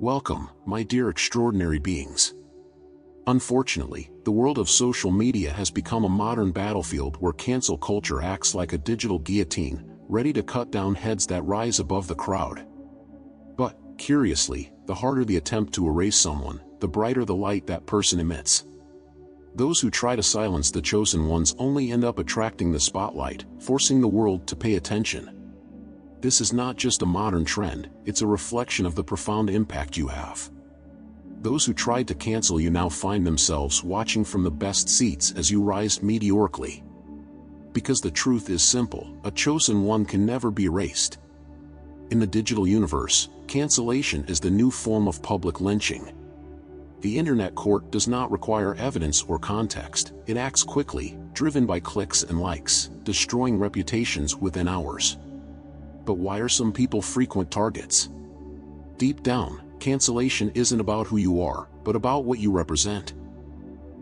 Welcome, my dear extraordinary beings. Unfortunately, the world of social media has become a modern battlefield where cancel culture acts like a digital guillotine, ready to cut down heads that rise above the crowd. But, curiously, the harder the attempt to erase someone, the brighter the light that person emits. Those who try to silence the chosen ones only end up attracting the spotlight, forcing the world to pay attention. This is not just a modern trend, it's a reflection of the profound impact you have. Those who tried to cancel you now find themselves watching from the best seats as you rise meteorically. Because the truth is simple, a chosen one can never be erased. In the digital universe, cancellation is the new form of public lynching. The internet court does not require evidence or context, it acts quickly, driven by clicks and likes, destroying reputations within hours. But why are some people frequent targets? Deep down, cancellation isn't about who you are, but about what you represent.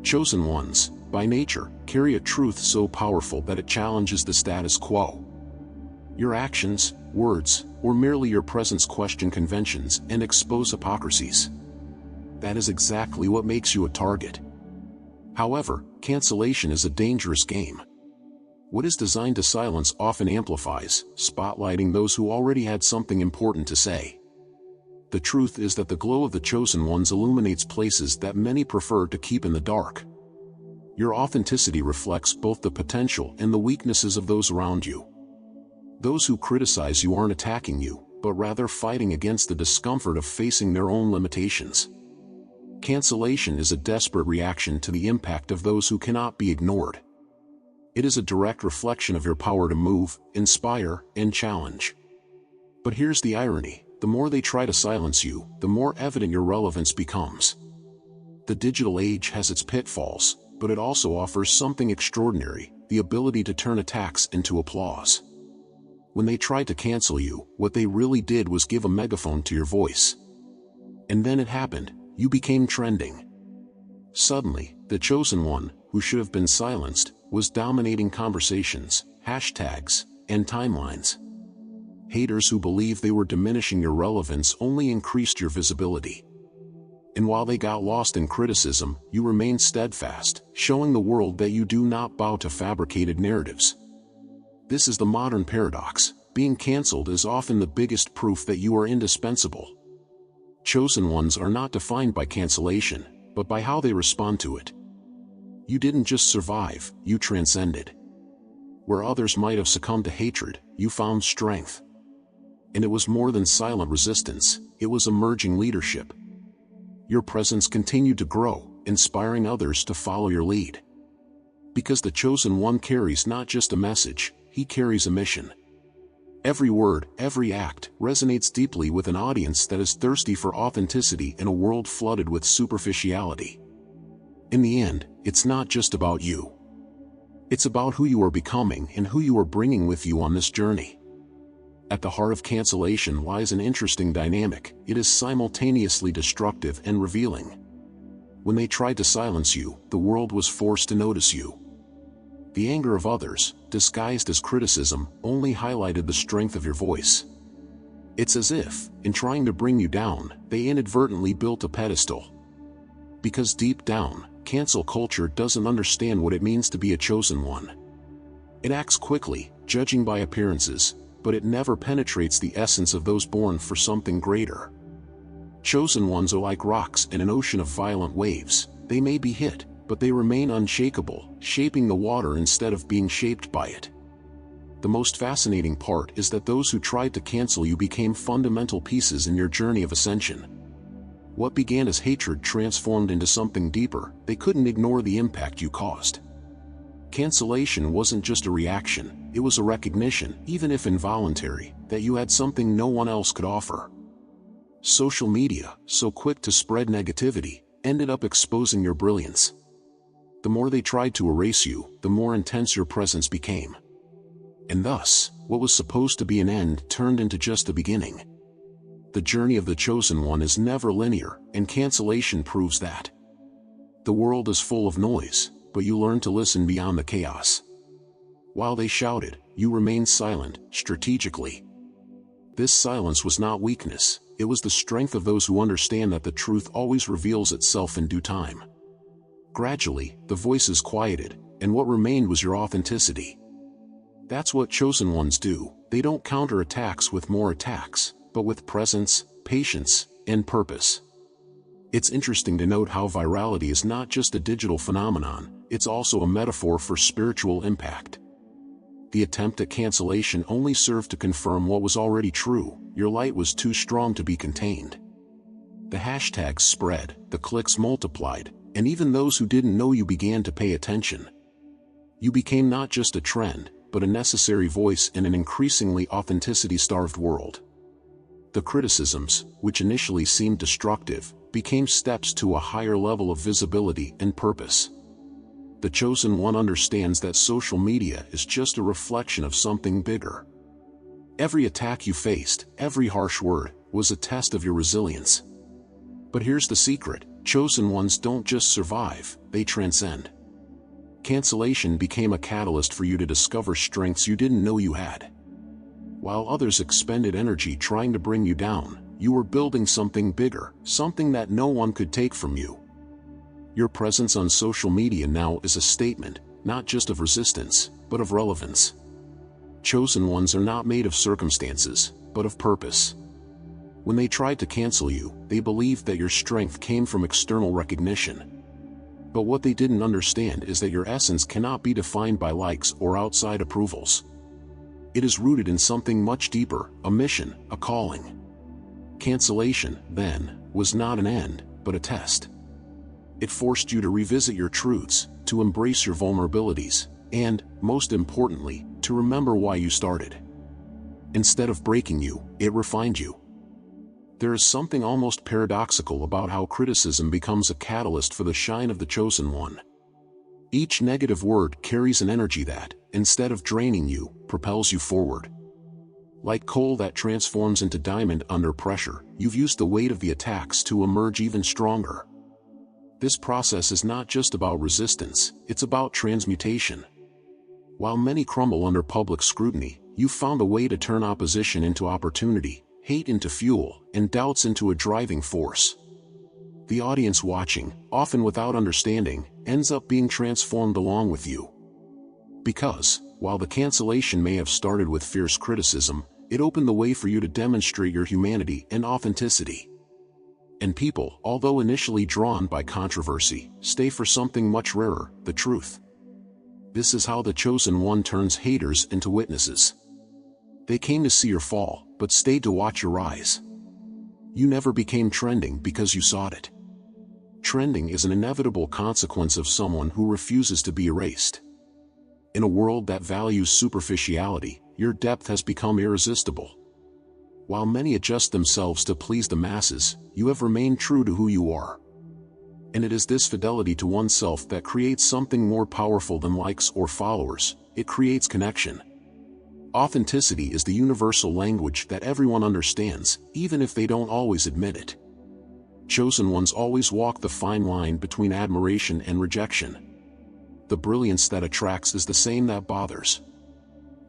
Chosen ones, by nature, carry a truth so powerful that it challenges the status quo. Your actions, words, or merely your presence question conventions and expose hypocrisies. That is exactly what makes you a target. However, cancellation is a dangerous game. What is designed to silence often amplifies, spotlighting those who already had something important to say. The truth is that the glow of the chosen ones illuminates places that many prefer to keep in the dark. Your authenticity reflects both the potential and the weaknesses of those around you. Those who criticize you aren't attacking you, but rather fighting against the discomfort of facing their own limitations. Cancellation is a desperate reaction to the impact of those who cannot be ignored. It is a direct reflection of your power to move, inspire, and challenge. But here's the irony, the more they try to silence you, the more evident your relevance becomes. The digital age has its pitfalls, but it also offers something extraordinary, the ability to turn attacks into applause. When they tried to cancel you, what they really did was give a megaphone to your voice. And then it happened, you became trending. Suddenly, the chosen one, who should have been silenced, was dominating conversations, hashtags, and timelines. Haters who believed they were diminishing your relevance only increased your visibility. And while they got lost in criticism, you remained steadfast, showing the world that you do not bow to fabricated narratives. This is the modern paradox. Being cancelled is often the biggest proof that you are indispensable. Chosen ones are not defined by cancellation, but by how they respond to it. You didn't just survive, you transcended. Where others might have succumbed to hatred, you found strength. And it was more than silent resistance, it was emerging leadership. Your presence continued to grow, inspiring others to follow your lead. Because the chosen one carries not just a message, he carries a mission. Every word, every act, resonates deeply with an audience that is thirsty for authenticity in a world flooded with superficiality. In the end, it's not just about you. It's about who you are becoming and who you are bringing with you on this journey. At the heart of cancellation lies an interesting dynamic. It is simultaneously destructive and revealing. When they tried to silence you, the world was forced to notice you. The anger of others, disguised as criticism, only highlighted the strength of your voice. It's as if, in trying to bring you down, they inadvertently built a pedestal. Because deep down, cancel culture doesn't understand what it means to be a chosen one. It acts quickly, judging by appearances, but it never penetrates the essence of those born for something greater. Chosen ones are like rocks in an ocean of violent waves. They may be hit, but they remain unshakable, shaping the water instead of being shaped by it. The most fascinating part is that those who tried to cancel you became fundamental pieces in your journey of ascension. What began as hatred transformed into something deeper. They couldn't ignore the impact you caused. Cancellation wasn't just a reaction, it was a recognition, even if involuntary, that you had something no one else could offer. Social media, so quick to spread negativity, ended up exposing your brilliance. The more they tried to erase you, the more intense your presence became. And thus, what was supposed to be an end turned into just a beginning. The journey of the chosen one is never linear, and cancellation proves that. The world is full of noise, but you learn to listen beyond the chaos. While they shouted, you remained silent, strategically. This silence was not weakness, it was the strength of those who understand that the truth always reveals itself in due time. Gradually, the voices quieted, and what remained was your authenticity. That's what chosen ones do. They don't counter attacks with more attacks, but with presence, patience, and purpose. It's interesting to note how virality is not just a digital phenomenon, it's also a metaphor for spiritual impact. The attempt at cancellation only served to confirm what was already true: your light was too strong to be contained. The hashtags spread, the clicks multiplied, and even those who didn't know you began to pay attention. You became not just a trend, but a necessary voice in an increasingly authenticity-starved world. The criticisms, which initially seemed destructive, became steps to a higher level of visibility and purpose. The chosen one understands that social media is just a reflection of something bigger. Every attack you faced, every harsh word, was a test of your resilience. But here's the secret: chosen ones don't just survive, they transcend. Cancellation became a catalyst for you to discover strengths you didn't know you had. While others expended energy trying to bring you down, you were building something bigger, something that no one could take from you. Your presence on social media now is a statement, not just of resistance, but of relevance. Chosen ones are not made of circumstances, but of purpose. When they tried to cancel you, they believed that your strength came from external recognition. But what they didn't understand is that your essence cannot be defined by likes or outside approvals. It is rooted in something much deeper: a mission, a calling. Cancellation, then, was not an end, but a test. It forced you to revisit your truths, to embrace your vulnerabilities, and, most importantly, to remember why you started. Instead of breaking you, it refined you. There is something almost paradoxical about how criticism becomes a catalyst for the shine of the chosen one. Each negative word carries an energy that, instead of draining you, propels you forward. Like coal that transforms into diamond under pressure, you've used the weight of the attacks to emerge even stronger. This process is not just about resistance, it's about transmutation. While many crumble under public scrutiny, you've found a way to turn opposition into opportunity, hate into fuel, and doubts into a driving force. The audience watching, often without understanding, ends up being transformed along with you. Because, while the cancellation may have started with fierce criticism, it opened the way for you to demonstrate your humanity and authenticity. And people, although initially drawn by controversy, stay for something much rarer: the truth. This is how the chosen one turns haters into witnesses. They came to see your fall, but stayed to watch your rise. You never became trending because you sought it. Trending is an inevitable consequence of someone who refuses to be erased. In a world that values superficiality, your depth has become irresistible. While many adjust themselves to please the masses, you have remained true to who you are. And it is this fidelity to oneself that creates something more powerful than likes or followers: it creates connection. Authenticity is the universal language that everyone understands, even if they don't always admit it. Chosen ones always walk the fine line between admiration and rejection. The brilliance that attracts is the same that bothers.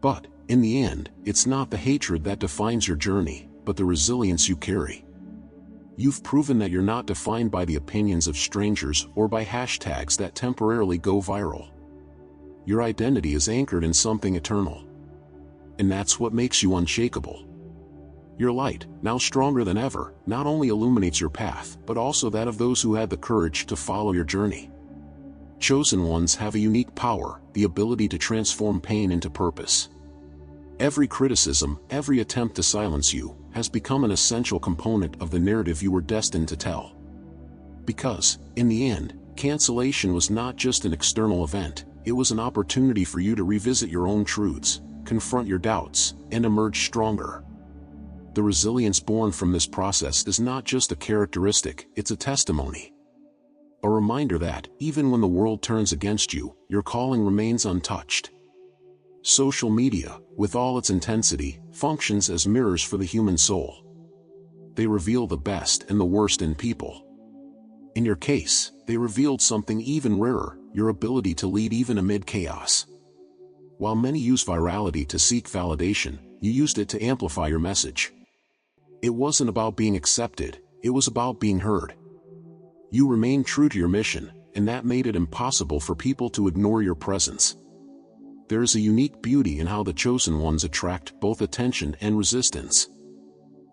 But, in the end, it's not the hatred that defines your journey, but the resilience you carry. You've proven that you're not defined by the opinions of strangers or by hashtags that temporarily go viral. Your identity is anchored in something eternal. And that's what makes you unshakable. Your light, now stronger than ever, not only illuminates your path, but also that of those who had the courage to follow your journey. Chosen ones have a unique power: the ability to transform pain into purpose. Every criticism, every attempt to silence you, has become an essential component of the narrative you were destined to tell. Because, in the end, cancellation was not just an external event, it was an opportunity for you to revisit your own truths, confront your doubts, and emerge stronger. The resilience born from this process is not just a characteristic, it's a testimony. A reminder that, even when the world turns against you, your calling remains untouched. Social media, with all its intensity, functions as mirrors for the human soul. They reveal the best and the worst in people. In your case, they revealed something even rarer: your ability to lead even amid chaos. While many use virality to seek validation, you used it to amplify your message. It wasn't about being accepted, it was about being heard. You remained true to your mission, and that made it impossible for people to ignore your presence. There is a unique beauty in how the chosen ones attract both attention and resistance.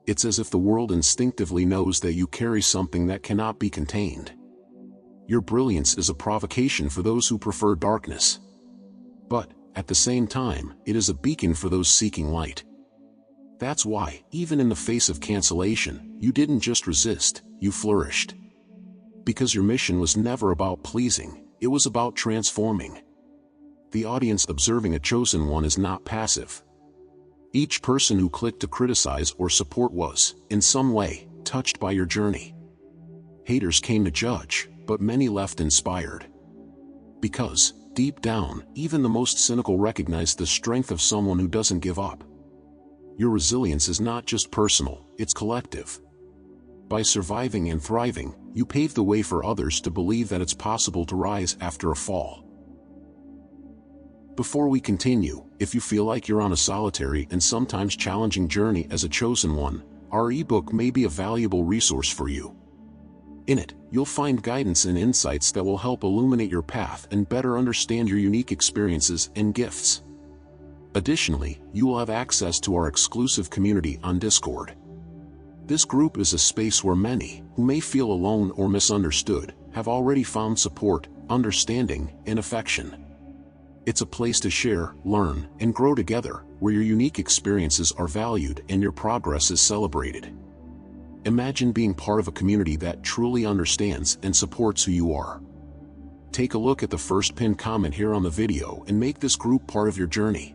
It's as if the world instinctively knows that you carry something that cannot be contained. Your brilliance is a provocation for those who prefer darkness. But, at the same time, it is a beacon for those seeking light. That's why, even in the face of cancellation, you didn't just resist, you flourished. Because your mission was never about pleasing, it was about transforming. The audience observing a chosen one is not passive. Each person who clicked to criticize or support was, in some way, touched by your journey. Haters came to judge, but many left inspired. Because, deep down, even the most cynical recognize the strength of someone who doesn't give up. Your resilience is not just personal, it's collective. By surviving and thriving, you pave the way for others to believe that it's possible to rise after a fall. Before we continue, if you feel like you're on a solitary and sometimes challenging journey as a chosen one, our ebook may be a valuable resource for you. In it, you'll find guidance and insights that will help illuminate your path and better understand your unique experiences and gifts. Additionally, you will have access to our exclusive community on Discord. This group is a space where many, who may feel alone or misunderstood, have already found support, understanding, and affection. It's a place to share, learn, and grow together, where your unique experiences are valued and your progress is celebrated. Imagine being part of a community that truly understands and supports who you are. Take a look at the first pinned comment here on the video and make this group part of your journey.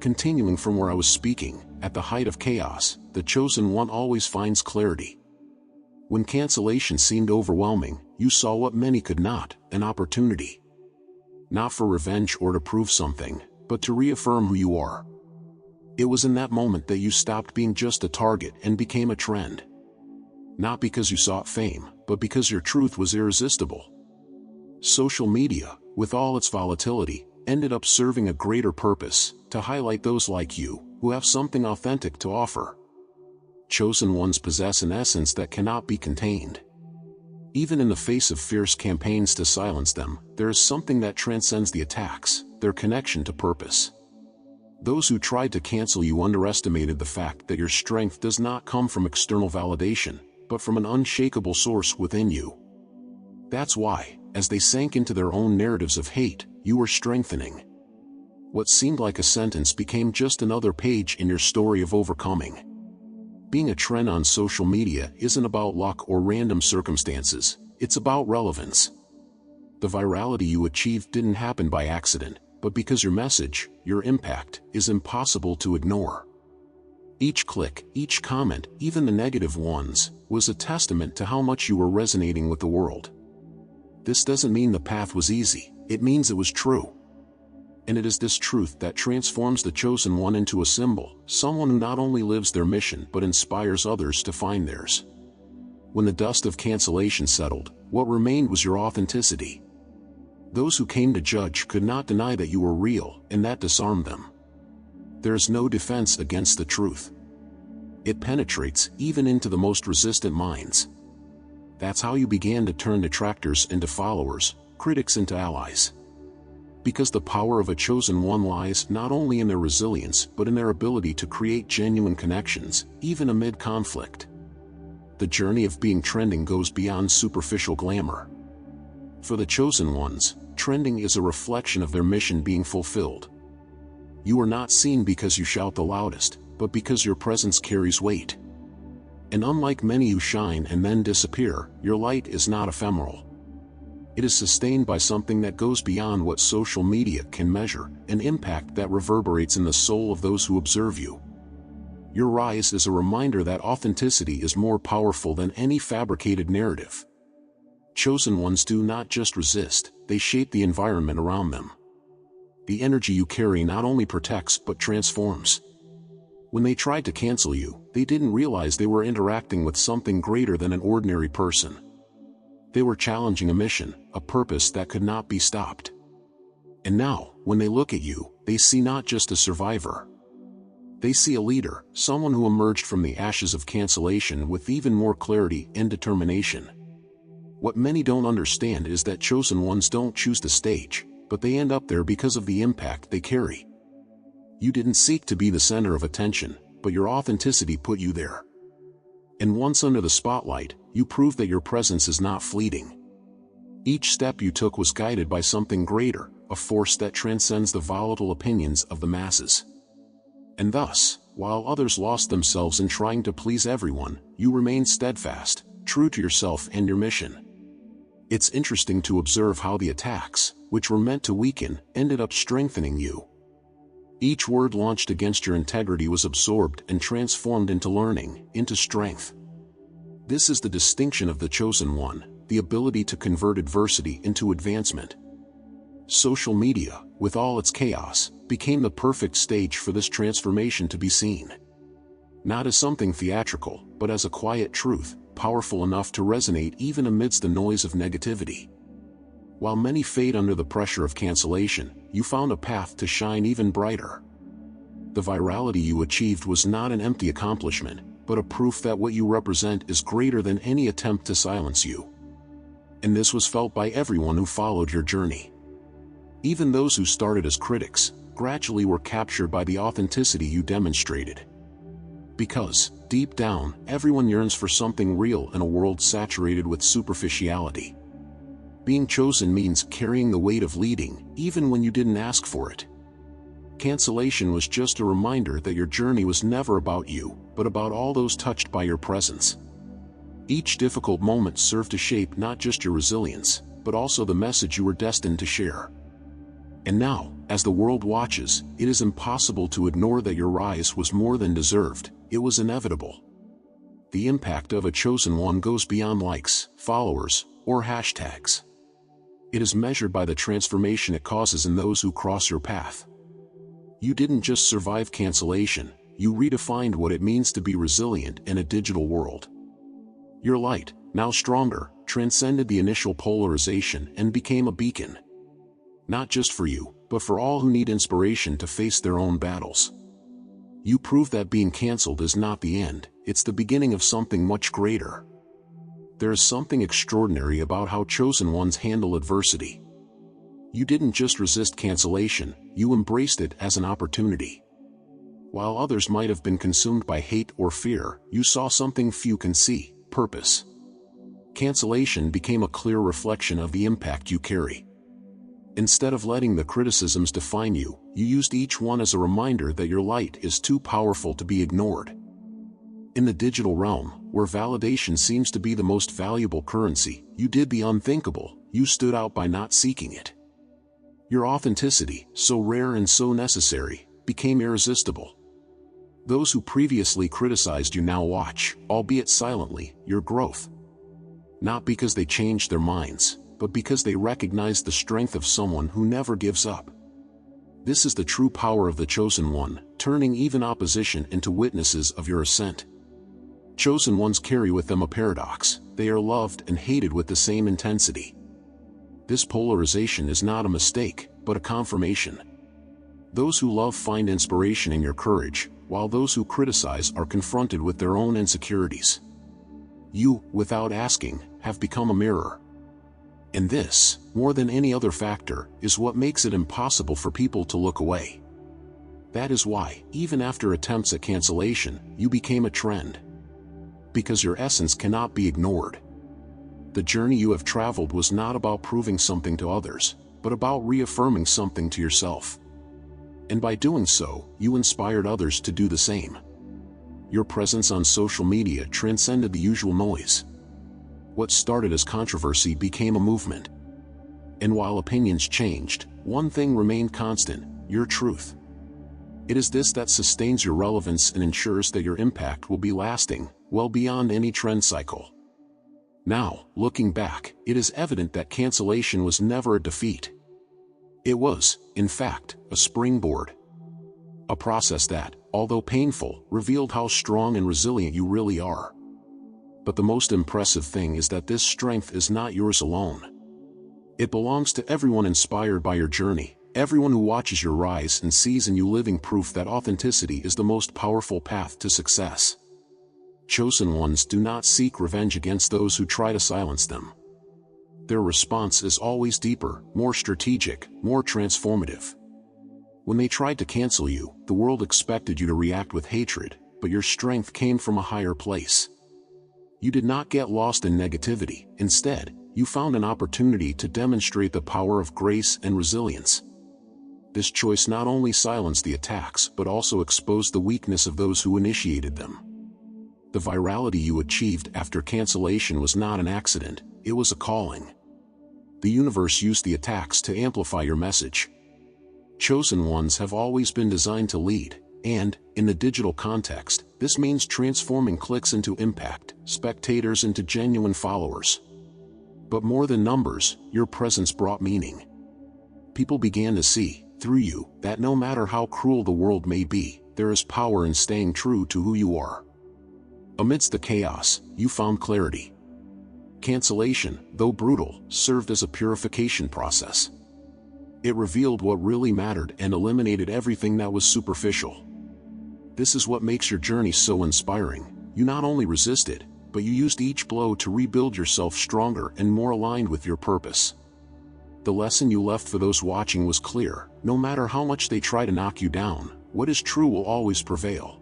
Continuing from where I was speaking, at the height of chaos, the chosen one always finds clarity. When cancellation seemed overwhelming, you saw what many could not, an opportunity. Not for revenge or to prove something, but to reaffirm who you are. It was in that moment that you stopped being just a target and became a trend. Not because you sought fame, but because your truth was irresistible. Social media, with all its volatility, ended up serving a greater purpose, to highlight those like you, who have something authentic to offer. Chosen ones possess an essence that cannot be contained. Even in the face of fierce campaigns to silence them, there is something that transcends the attacks, their connection to purpose. Those who tried to cancel you underestimated the fact that your strength does not come from external validation, but from an unshakable source within you. That's why, as they sank into their own narratives of hate, you were strengthening. What seemed like a sentence became just another page in your story of overcoming. Being a trend on social media isn't about luck or random circumstances, it's about relevance. The virality you achieved didn't happen by accident, but because your message, your impact, is impossible to ignore. Each click, each comment, even the negative ones, was a testament to how much you were resonating with the world. This doesn't mean the path was easy, it means it was true. And it is this truth that transforms the chosen one into a symbol, someone who not only lives their mission but inspires others to find theirs. When the dust of cancellation settled, what remained was your authenticity. Those who came to judge could not deny that you were real, and that disarmed them. There is no defense against the truth. It penetrates even into the most resistant minds. That's how you began to turn detractors into followers, critics into allies. Because the power of a chosen one lies not only in their resilience but in their ability to create genuine connections, even amid conflict. The journey of being trending goes beyond superficial glamour. For the chosen ones, trending is a reflection of their mission being fulfilled. You are not seen because you shout the loudest, but because your presence carries weight. And unlike many who shine and then disappear, your light is not ephemeral. It is sustained by something that goes beyond what social media can measure, an impact that reverberates in the soul of those who observe you. Your rise is a reminder that authenticity is more powerful than any fabricated narrative. Chosen ones do not just resist, they shape the environment around them. The energy you carry not only protects but transforms. When they tried to cancel you, they didn't realize they were interacting with something greater than an ordinary person. They were challenging a mission, a purpose that could not be stopped. And now, when they look at you, they see not just a survivor. They see a leader, someone who emerged from the ashes of cancellation with even more clarity and determination. What many don't understand is that chosen ones don't choose the stage, but they end up there because of the impact they carry. You didn't seek to be the center of attention, but your authenticity put you there. And once under the spotlight, you proved that your presence is not fleeting. Each step you took was guided by something greater, a force that transcends the volatile opinions of the masses. And thus, while others lost themselves in trying to please everyone, you remained steadfast, true to yourself and your mission. It's interesting to observe how the attacks, which were meant to weaken, ended up strengthening you. Each word launched against your integrity was absorbed and transformed into learning, into strength. This is the distinction of the chosen one, the ability to convert adversity into advancement. Social media, with all its chaos, became the perfect stage for this transformation to be seen. Not as something theatrical, but as a quiet truth, powerful enough to resonate even amidst the noise of negativity. While many fade under the pressure of cancellation, you found a path to shine even brighter. The virality you achieved was not an empty accomplishment, but a proof that what you represent is greater than any attempt to silence you. And this was felt by everyone who followed your journey. Even those who started as critics, gradually were captured by the authenticity you demonstrated. Because, deep down, everyone yearns for something real in a world saturated with superficiality. Being chosen means carrying the weight of leading, even when you didn't ask for it. Cancellation was just a reminder that your journey was never about you, but about all those touched by your presence. Each difficult moment served to shape not just your resilience, but also the message you were destined to share. And now, as the world watches, it is impossible to ignore that your rise was more than deserved, it was inevitable. The impact of a chosen one goes beyond likes, followers, or hashtags. It is measured by the transformation it causes in those who cross your path. You didn't just survive cancellation, you redefined what it means to be resilient in a digital world. Your light, now stronger, transcended the initial polarization and became a beacon. Not just for you, but for all who need inspiration to face their own battles. You prove that being canceled is not the end, it's the beginning of something much greater. There is something extraordinary about how chosen ones handle adversity. You didn't just resist cancellation, you embraced it as an opportunity. While others might have been consumed by hate or fear, you saw something few can see: purpose. Cancellation became a clear reflection of the impact you carry. Instead of letting the criticisms define you, you used each one as a reminder that your light is too powerful to be ignored. In the digital realm, where validation seems to be the most valuable currency, you did the unthinkable, you stood out by not seeking it. Your authenticity, so rare and so necessary, became irresistible. Those who previously criticized you now watch, albeit silently, your growth. Not because they changed their minds, but because they recognize the strength of someone who never gives up. This is the true power of the chosen one, turning even opposition into witnesses of your ascent. Chosen ones carry with them a paradox: they are loved and hated with the same intensity. This polarization is not a mistake, but a confirmation. Those who love find inspiration in your courage, while those who criticize are confronted with their own insecurities. You, without asking, have become a mirror. And this, more than any other factor, is what makes it impossible for people to look away. That is why, even after attempts at cancellation, you became a trend. Because your essence cannot be ignored. The journey you have traveled was not about proving something to others, but about reaffirming something to yourself. And by doing so, you inspired others to do the same. Your presence on social media transcended the usual noise. What started as controversy became a movement. And while opinions changed, one thing remained constant: your truth. It is this that sustains your relevance and ensures that your impact will be lasting, well beyond any trend cycle. Now, looking back, it is evident that cancellation was never a defeat. It was, in fact, a springboard. A process that, although painful, revealed how strong and resilient you really are. But the most impressive thing is that this strength is not yours alone. It belongs to everyone inspired by your journey, Everyone who watches your rise and sees in you living proof that authenticity is the most powerful path to success. Chosen ones do not seek revenge against those who try to silence them. Their response is always deeper, more strategic, more transformative. When they tried to cancel you, the world expected you to react with hatred, but your strength came from a higher place. You did not get lost in negativity. Instead, you found an opportunity to demonstrate the power of grace and resilience. This choice not only silenced the attacks but also exposed the weakness of those who initiated them. The virality you achieved after cancellation was not an accident, it was a calling. The universe used the attacks to amplify your message. Chosen ones have always been designed to lead, and, in the digital context, this means transforming clicks into impact, spectators into genuine followers. But more than numbers, your presence brought meaning. People began to see, through you, that no matter how cruel the world may be, there is power in staying true to who you are. Amidst the chaos, you found clarity. Cancellation, though brutal, served as a purification process. It revealed what really mattered and eliminated everything that was superficial. This is what makes your journey so inspiring. You not only resisted, but you used each blow to rebuild yourself stronger and more aligned with your purpose. The lesson you left for those watching was clear: no matter how much they try to knock you down, what is true will always prevail.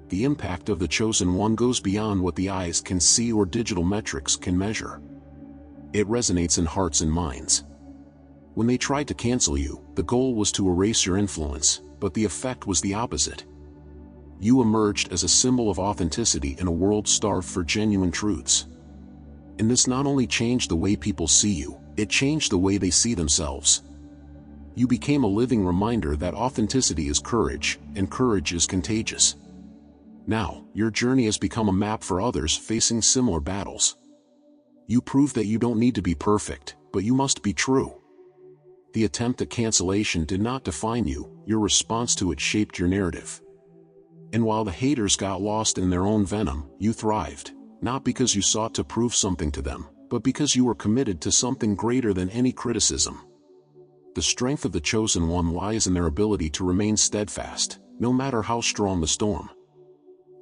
The impact of the chosen one goes beyond what the eyes can see or digital metrics can measure. It resonates in hearts and minds. When they tried to cancel you, the goal was to erase your influence, but the effect was the opposite. You emerged as a symbol of authenticity in a world starved for genuine truths. And this not only changed the way people see you, it changed the way they see themselves. You became a living reminder that authenticity is courage, and courage is contagious. Now, your journey has become a map for others facing similar battles. You proved that you don't need to be perfect, but you must be true. The attempt at cancellation did not define you, your response to it shaped your narrative. And while the haters got lost in their own venom, you thrived, not because you sought to prove something to them, but because you were committed to something greater than any criticism. The strength of the chosen one lies in their ability to remain steadfast, no matter how strong the storm.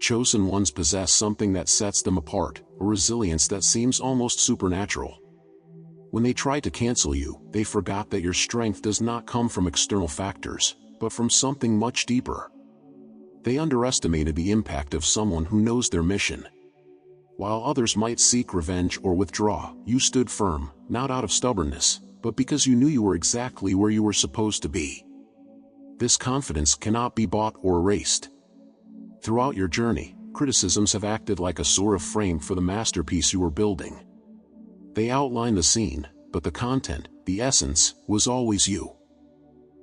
Chosen ones possess something that sets them apart, a resilience that seems almost supernatural. When they tried to cancel you, they forgot that your strength does not come from external factors, but from something much deeper. They underestimated the impact of someone who knows their mission. While others might seek revenge or withdraw, you stood firm, not out of stubbornness, but because you knew you were exactly where you were supposed to be. This confidence cannot be bought or erased. Throughout your journey, criticisms have acted like a sort of frame for the masterpiece you were building. They outline the scene, but the content, the essence, was always you.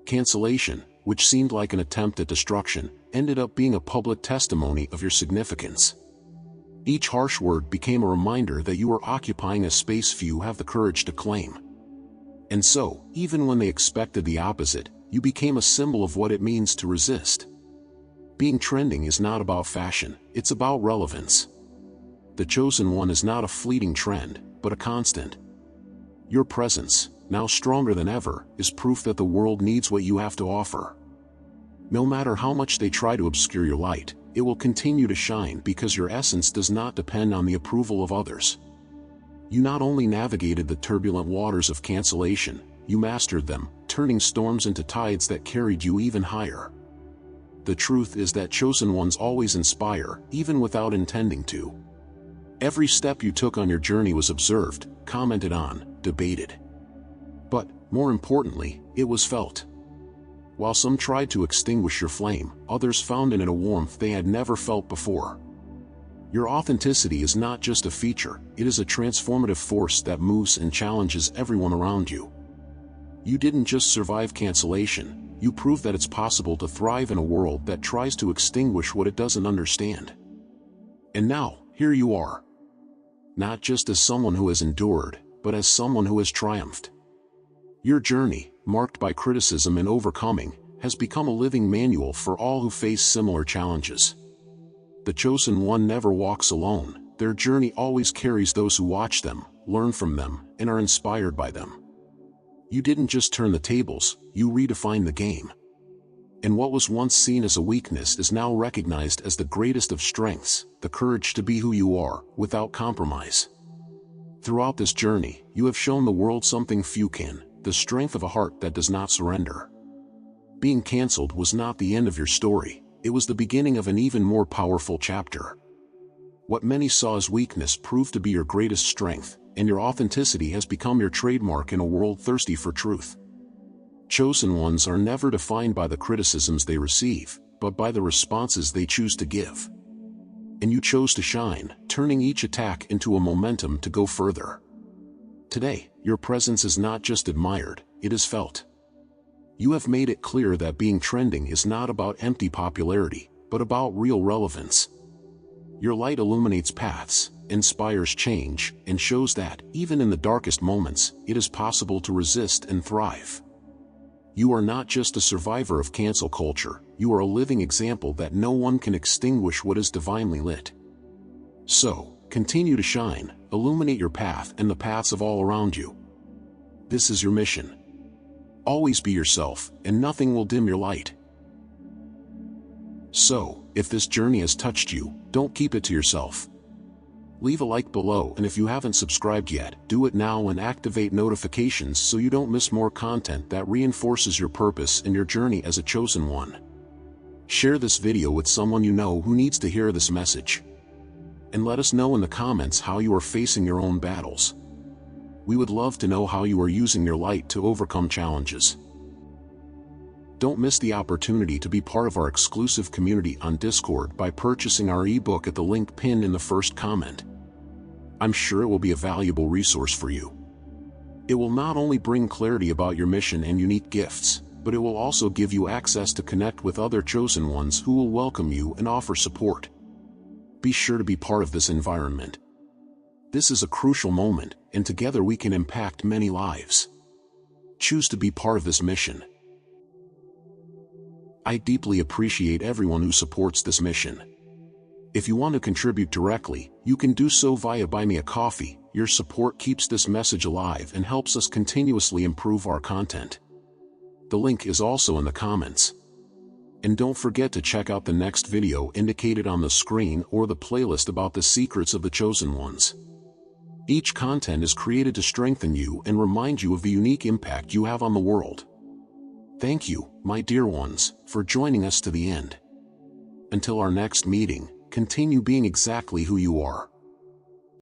Cancellation, which seemed like an attempt at destruction, ended up being a public testimony of your significance. Each harsh word became a reminder that you were occupying a space few have the courage to claim. And so, even when they expected the opposite, you became a symbol of what it means to resist. Being trending is not about fashion, it's about relevance. The chosen one is not a fleeting trend, but a constant. Your presence, now stronger than ever, is proof that the world needs what you have to offer. No matter how much they try to obscure your light, it will continue to shine because your essence does not depend on the approval of others. You not only navigated the turbulent waters of cancellation, you mastered them, turning storms into tides that carried you even higher. The truth is that chosen ones always inspire, even without intending to. Every step you took on your journey was observed, commented on, debated. But, more importantly, it was felt. While some tried to extinguish your flame, others found in it a warmth they had never felt before. Your authenticity is not just a feature, it is a transformative force that moves and challenges everyone around you. You didn't just survive cancellation, you proved that it's possible to thrive in a world that tries to extinguish what it doesn't understand. And now, here you are. Not just as someone who has endured, but as someone who has triumphed. Your journey, marked by criticism and overcoming, has become a living manual for all who face similar challenges. The chosen one never walks alone, their journey always carries those who watch them, learn from them, and are inspired by them. You didn't just turn the tables, you redefined the game. And what was once seen as a weakness is now recognized as the greatest of strengths, the courage to be who you are, without compromise. Throughout this journey, you have shown the world something few can, the strength of a heart that does not surrender. Being canceled was not the end of your story, it was the beginning of an even more powerful chapter. What many saw as weakness proved to be your greatest strength, and your authenticity has become your trademark in a world thirsty for truth. Chosen ones are never defined by the criticisms they receive, but by the responses they choose to give. And you chose to shine, turning each attack into a momentum to go further. Today, your presence is not just admired, it is felt. You have made it clear that being trending is not about empty popularity, but about real relevance. Your light illuminates paths, inspires change, and shows that, even in the darkest moments, it is possible to resist and thrive. You are not just a survivor of cancel culture, you are a living example that no one can extinguish what is divinely lit. So, continue to shine, illuminate your path and the paths of all around you. This is your mission. Always be yourself, and nothing will dim your light. So, if this journey has touched you, don't keep it to yourself. Leave a like below, and if you haven't subscribed yet, do it now and activate notifications so you don't miss more content that reinforces your purpose and your journey as a chosen one. Share this video with someone you know who needs to hear this message. And let us know in the comments how you are facing your own battles. We would love to know how you are using your light to overcome challenges. Don't miss the opportunity to be part of our exclusive community on Discord by purchasing our ebook at the link pinned in the first comment. I'm sure it will be a valuable resource for you. It will not only bring clarity about your mission and unique gifts, but it will also give you access to connect with other chosen ones who will welcome you and offer support. Be sure to be part of this environment. This is a crucial moment, and together we can impact many lives. Choose to be part of this mission. I deeply appreciate everyone who supports this mission. If you want to contribute directly, you can do so via Buy Me a Coffee. Your support keeps this message alive and helps us continuously improve our content. The link is also in the comments. And don't forget to check out the next video indicated on the screen or the playlist about the secrets of the chosen ones. Each content is created to strengthen you and remind you of the unique impact you have on the world. Thank you, my dear ones, for joining us to the end. Until our next meeting, continue being exactly who you are.